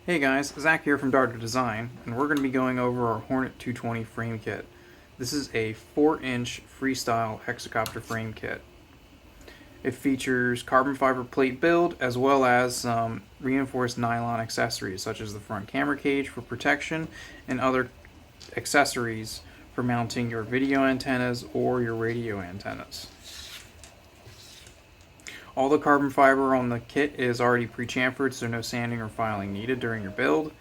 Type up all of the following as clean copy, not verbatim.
Hey guys, Zach here from Darter Design, and we're going to be going over our Hornet 220 frame kit. This is a 4-inch Freestyle Hexacopter frame kit. It features carbon fiber plate build as well as some reinforced nylon accessories such as the front camera cage for protection and other accessories for mounting your video antennas or your radio antennas. All the carbon fiber on the kit is already pre-chamfered, so no sanding or filing needed during your build.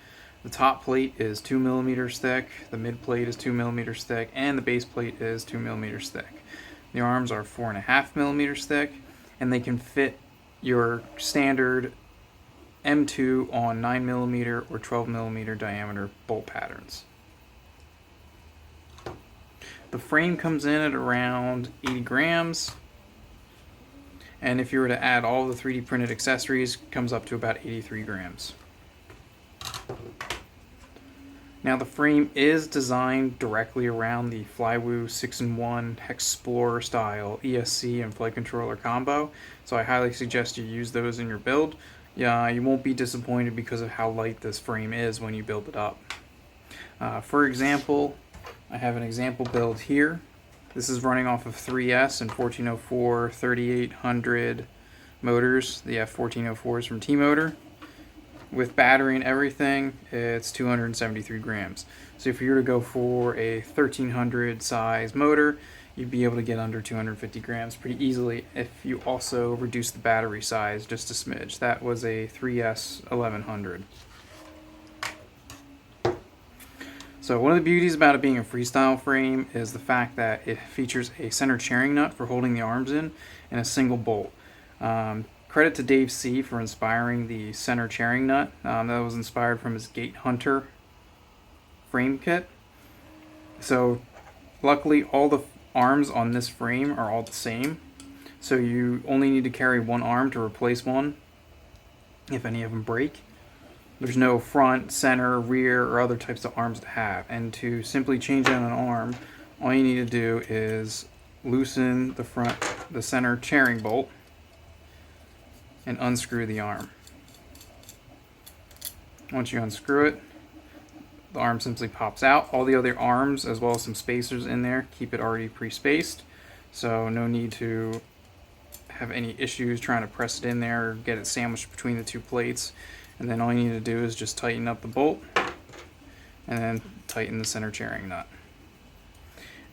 The top plate is 2 millimeters thick, the mid plate is 2 millimeters thick, and the base plate is 2 millimeters thick. The arms are 4.5 millimeters thick, and they can fit your standard M2 on 9 millimeter or 12 millimeter diameter bolt patterns. The frame comes in at around 80 grams. And if you were to add all the 3D printed accessories, it comes up to about 83 grams. Now the frame is designed directly around the Flywoo 6-in-1 Hexplorer style ESC and flight controller combo, so I highly suggest you use those in your build. Yeah, you won't be disappointed because of how light this frame is when you build it up. For example, I have an example build here. This is running off of 3S and 1404 3800 motors, the F1404s from T-Motor. With battery and everything, it's 273 grams. So if you were to go for a 1300 size motor, you'd be able to get under 250 grams pretty easily if you also reduce the battery size just a smidge. That was a 3S 1100. So one of the beauties about it being a freestyle frame is the fact that it features a center chainring nut for holding the arms in and a single bolt. Credit to Dave C for inspiring the center chainring nut. That was inspired from his Gate Hunter frame kit. So luckily all the arms on this frame are all the same. So you only need to carry one arm to replace one if any of them break. There's no front, center, rear, or other types of arms to have. And to simply change out an arm, all you need to do is loosen the center chainring bolt and unscrew the arm. Once you unscrew it, the arm simply pops out. All the other arms, as well as some spacers in there, keep it already pre-spaced. So no need to have any issues trying to press it in there or get it sandwiched between the two plates. And then all you need to do is just tighten up the bolt and then tighten the center chainring nut.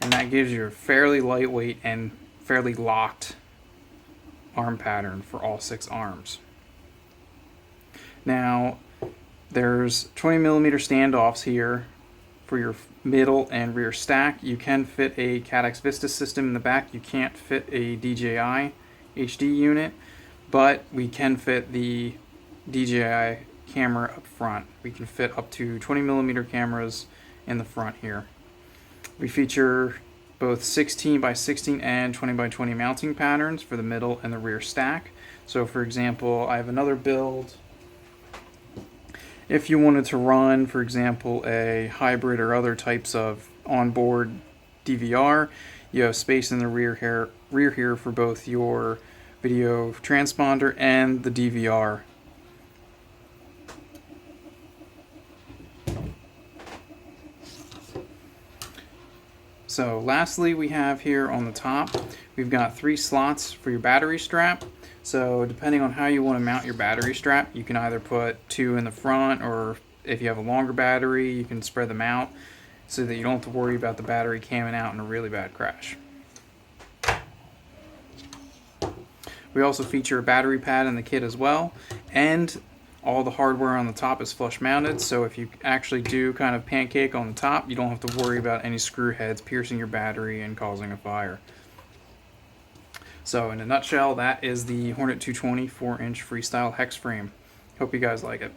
And that gives you a fairly lightweight and fairly locked arm pattern for all 6 arms. Now there's 20 millimeter standoffs here for your middle and rear stack. You can fit a Cadex Vista system in the back. You can't fit a DJI HD unit, but we can fit the DJI camera up front. We can fit up to 20 millimeter cameras in the front here. We feature both 16 by 16 and 20 by 20 mounting patterns for the middle and the rear stack. So for example, I have another build. If you wanted to run, for example, a hybrid or other types of onboard DVR, you have space in the rear here for both your video transponder and the DVR. So lastly, we have here on the top, we've got 3 slots for your battery strap. So depending on how you want to mount your battery strap, you can either put 2 in the front, or if you have a longer battery, you can spread them out so that you don't have to worry about the battery camming out in a really bad crash. We also feature a battery pad in the kit as well, and all the hardware on the top is flush mounted, so if you actually do kind of pancake on the top, you don't have to worry about any screw heads piercing your battery and causing a fire. So in a nutshell, that is the Hornet 220 4-inch Freestyle Hex frame. Hope you guys like it.